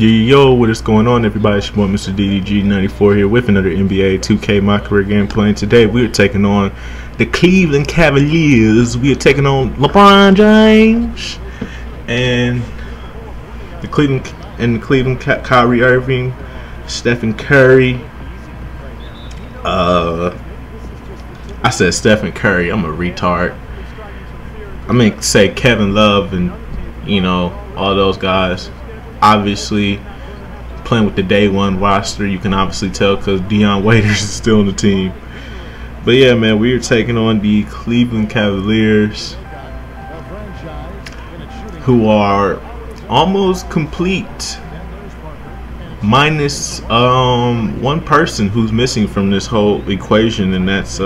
Yo, what is going on, everybody? It's your boy, Mr. DDG94 here with another NBA 2K MyCareer gameplay. And today we are taking on the Cleveland Cavaliers. We are taking on LeBron James and the Cleveland Kyrie Irving, Stephen Curry. I said Stephen Curry. I'm a retard. I mean, say Kevin Love and all those guys. Obviously, playing with the day one roster, you can obviously tell because Dion Waiters is still on the team. But yeah, man, we are taking on the Cleveland Cavaliers, who are almost complete, minus one person who's missing from this whole equation, and that's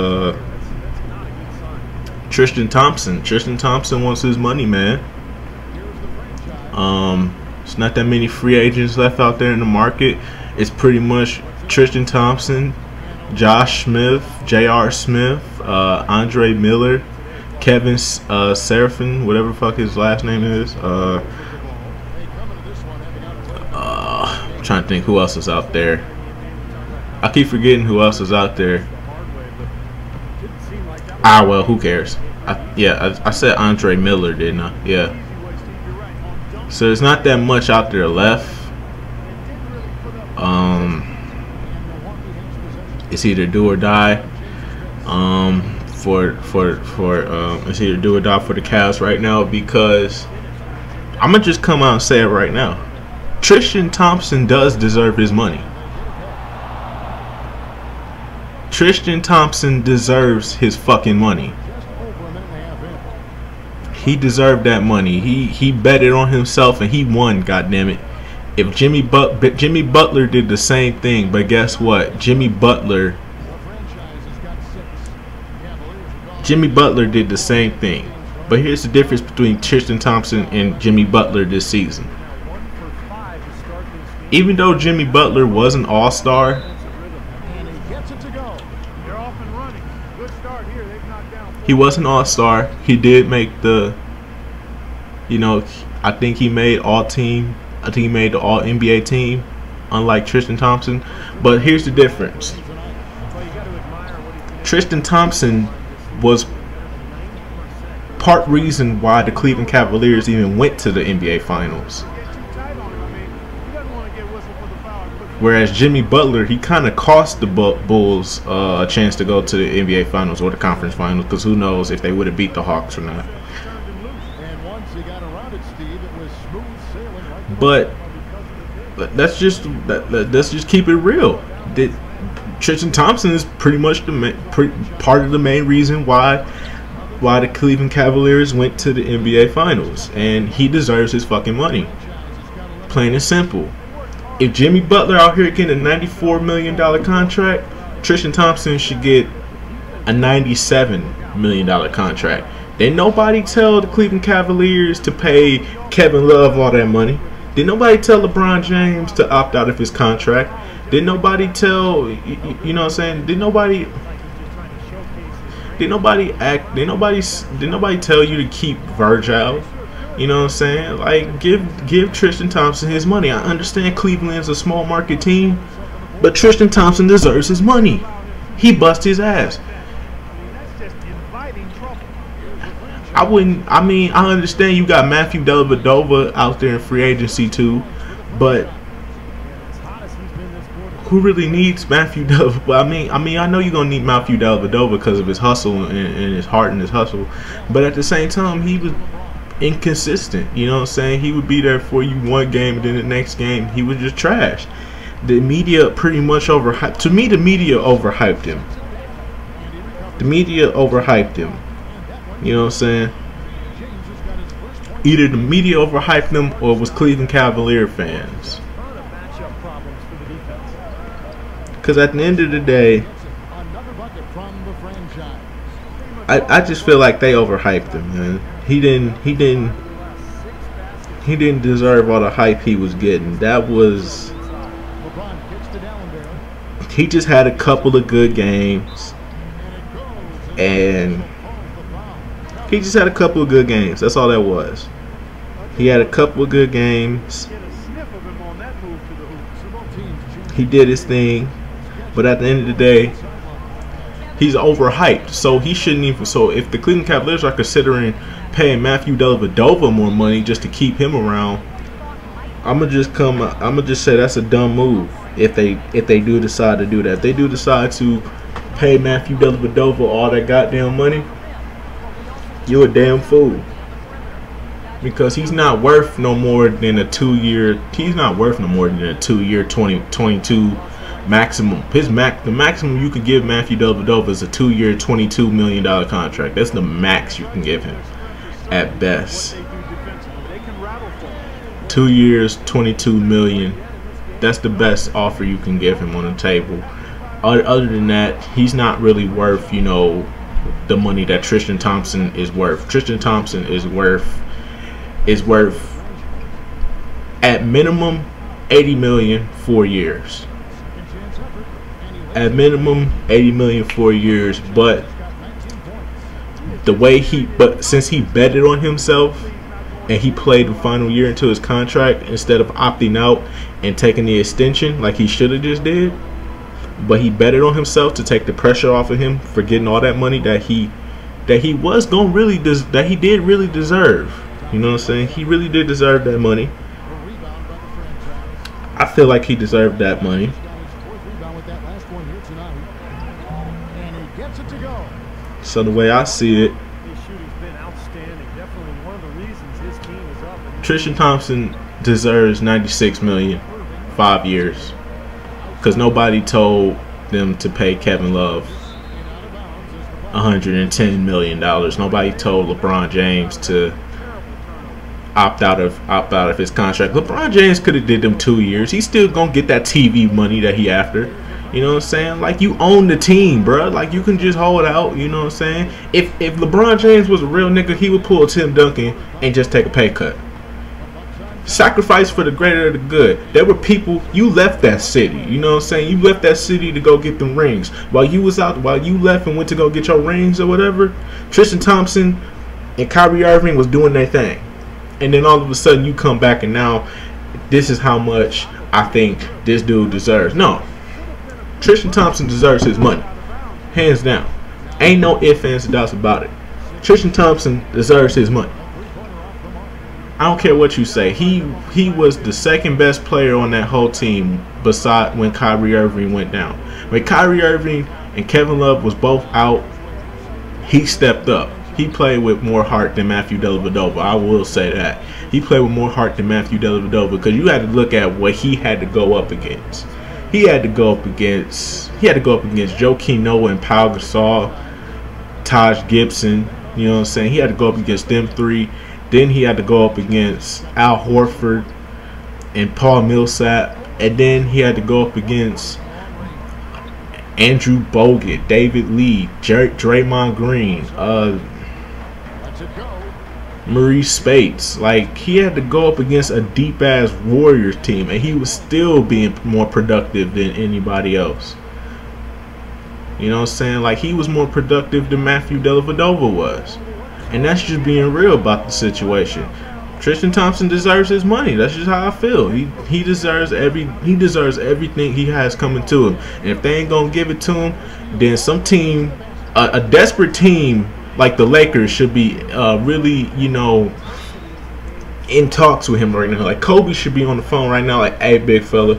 Tristan Thompson. Tristan Thompson wants his money, man. There's not that many free agents left out there in the market. It's pretty much Tristan Thompson, Josh Smith, J.R. Smith, Andre Miller, Kevin Seraphin, whatever the fuck his last name is. I'm trying to think who else is out there. I keep forgetting who else is out there. Well, who cares? I said Andre Miller, didn't I? Yeah. So there's not that much out there left. It's either do or die. It's either do or die for the Cavs right now, because I'm gonna just come out and say it right now. Tristan Thompson does deserve his money. Tristan Thompson deserves his fucking money. He deserved that money. He betted on himself and he won. Goddammit! If Jimmy Butler did the same thing, but guess what? Jimmy Butler did the same thing. But here's the difference between Tristan Thompson and Jimmy Butler this season. Even though Jimmy Butler was an all-star, he was an all-star. He did make the, I think he made all-team. I think he made the all-NBA team, unlike Tristan Thompson. But here's the difference. Tristan Thompson was part reason why the Cleveland Cavaliers even went to the NBA Finals. Whereas Jimmy Butler, he kind of cost the Bulls a chance to go to the NBA Finals or the Conference Finals, because who knows if they would have beat the Hawks or not. But let's just keep it real. Tristan Thompson is pretty much part of the main reason why the Cleveland Cavaliers went to the NBA Finals, and he deserves his fucking money. Plain and simple. If Jimmy Butler out here getting a $94 million contract, Tristan Thompson should get a $97 million contract. Didn't nobody tell the Cleveland Cavaliers to pay Kevin Love all that money. Didn't nobody tell LeBron James to opt out of his contract. Didn't nobody tell, you know what I'm saying? Didn't nobody tell you to keep Virgil? You know what I'm saying? Like, give Tristan Thompson his money. I understand Cleveland is a small market team, but Tristan Thompson deserves his money. He bust his ass. I understand you got Matthew Dellavedova out there in free agency too, but who really needs Matthew Dellavedova? I know you're gonna need Matthew Dellavedova because of his hustle and his heart and his hustle, but at the same time, he was inconsistent. You know what I'm saying? He would be there for you one game, and then the next game he was just trash. The media pretty much overhyped. To me, the media overhyped him. You know what I'm saying? Either the media overhyped him or it was Cleveland Cavalier fans. Because at the end of the day, I just feel like they overhyped him, man. He didn't deserve all the hype he was getting. He just had a couple of good games, and he just had a couple of good games. That's all that was. He had a couple of good games, He did his thing, but at the end of the day, he's overhyped. So he shouldn't even. So if the Cleveland Cavaliers are considering paying Matthew Dellavedova more money just to keep him around, I'ma just say that's a dumb move. If they do decide to do that, if they do decide to pay Matthew Dellavedova all that goddamn money, you're a damn fool. Because he's not worth no more than a 2-year. He's not worth no more than a 2-year, 2022 maximum. The maximum you could give Matthew Dellavedova is a 2-year, $22 million contract. That's the max you can give him, at best. 2 years, $22 million. That's the best offer you can give him on the table. Other than that, he's not really worth, you know, the money that Tristan Thompson is worth. Tristan Thompson is worth at minimum $80 million 4 years. At minimum $80 million 4 years, but since he betted on himself and he played the final year into his contract instead of opting out and taking the extension like he should have just did, but he betted on himself to take the pressure off of him for getting all that money that he did really deserve. You know what I'm saying? He really did deserve that money. I feel like he deserved that money. So the way I see it, Tristan Thompson deserves $96 million, 5 years, because nobody told them to pay Kevin Love $110 million. Nobody told LeBron James to opt out of his contract. LeBron James could have did them 2 years. He's still gonna get that TV money that he after. You know what I'm saying? Like, you own the team, bro. Like, you can just hold out. You know what I'm saying? If LeBron James was a real nigga, he would pull Tim Duncan and just take a pay cut. Sacrifice for the greater of the good. There were people, you left that city. You know what I'm saying? You left that city to go get them rings. While you left and went to go get your rings or whatever, Tristan Thompson and Kyrie Irving was doing their thing. And then all of a sudden you come back and now this is how much I think this dude deserves. No. Tristan Thompson deserves his money. Hands down. Ain't no ifs, ands, and doubts about it. Tristan Thompson deserves his money. I don't care what you say. He was the second best player on that whole team beside when Kyrie Irving went down. When Kyrie Irving and Kevin Love was both out, he stepped up. He played with more heart than Matthew Dellavedova. I will say that. He played with more heart than Matthew Dellavedova because you had to look at what he had to go up against. He had to go up against Joakim Noah and Pau Gasol, Taj Gibson. You know what I'm saying? He had to go up against them three. Then he had to go up against Al Horford and Paul Millsap. And then he had to go up against Andrew Bogut, David Lee, Draymond Green, Maurice Spates. Like, he had to go up against a deep-ass Warriors team, and he was still being more productive than anybody else. You know what I'm saying? Like, he was more productive than Matthew Dellavedova was. And that's just being real about the situation. Tristan Thompson deserves his money. That's just how I feel. He deserves everything he has coming to him. And if they ain't gonna give it to him, then some team, a desperate team like the Lakers, should be really, you know, in talks with him right now. Like, Kobe should be on the phone right now, like, hey, big fella,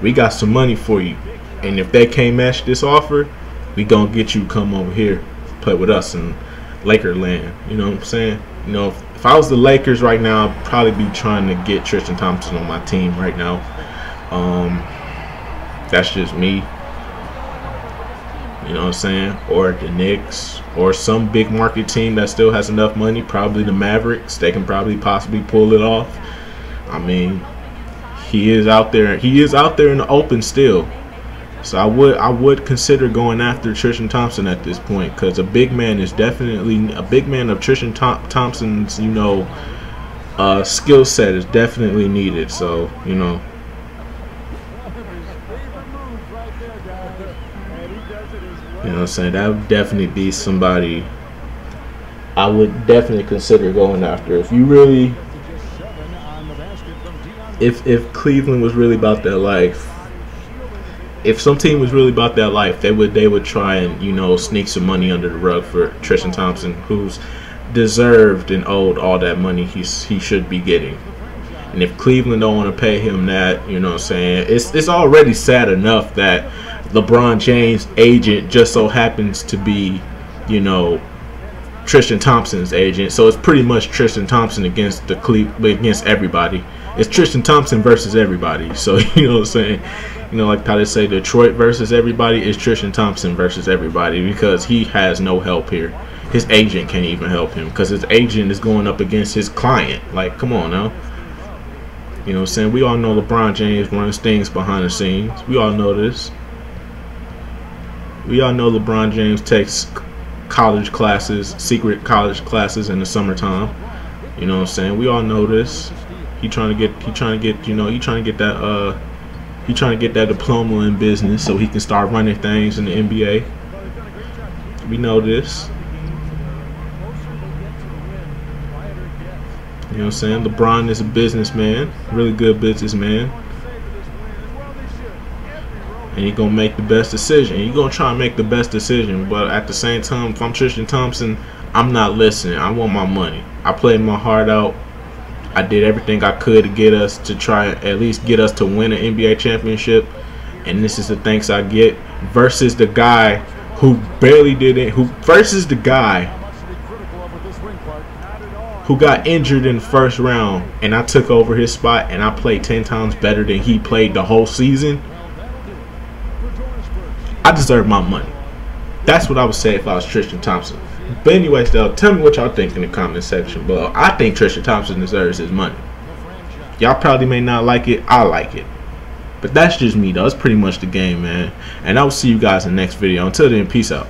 we got some money for you, and if they can't match this offer, we gonna get you to come over here, play with us in Lakerland. You know what I'm saying? You know, if I was the Lakers right now, I'd probably be trying to get Tristan Thompson on my team right now. That's just me. You know what I'm saying? Or the Knicks, or some big market team that still has enough money. Probably the Mavericks. They can probably possibly pull it off. I mean, he is out there. He is out there in the open still. So I would consider going after Tristan Thompson at this point, because a big man of Tristan Thompson's, you know, skill set is definitely needed. So, you know. You know what I'm saying? That would definitely be somebody I would definitely consider going after. If you really, if Cleveland was really about their life, if some team was really about that life, they would try and, you know, sneak some money under the rug for Tristan Thompson, who's deserved and owed all that money he should be getting. And if Cleveland don't want to pay him that, you know what I'm saying, it's already sad enough that LeBron James' agent just so happens to be, you know, Tristan Thompson's agent. So it's pretty much Tristan Thompson against against everybody. It's Tristan Thompson versus everybody. So, you know what I'm saying, you know, like how they say Detroit versus everybody, is Tristan Thompson versus everybody, because he has no help here. His agent can't even help him because his agent is going up against his client. Like, come on now. You know what I'm saying? We all know LeBron James runs things behind the scenes. We all know this. We all know LeBron James takes college classes, secret college classes in the summertime. You know what I'm saying? We all know this. He trying to get that diploma in business so he can start running things in the NBA. We know this. You know what I'm saying? LeBron is a businessman, really good businessman. And he's going to make the best decision. He's going to try and make the best decision. But at the same time, if I'm Tristan Thompson, I'm not listening. I want my money. I played my heart out. I did everything I could to get us to try at least get us to win an NBA championship. And this is the thanks I get. Versus the guy who barely did it. Versus the guy who got injured in the first round, and I took over his spot, and I played 10 times better than he played the whole season. I deserve my money. That's what I would say if I was Tristan Thompson. But anyways, though, tell me what y'all think in the comment section below. I think Tristan Thompson deserves his money. Y'all probably may not like it. I like it. But that's just me, though. It's pretty much the game, man. And I will see you guys in the next video. Until then, peace out.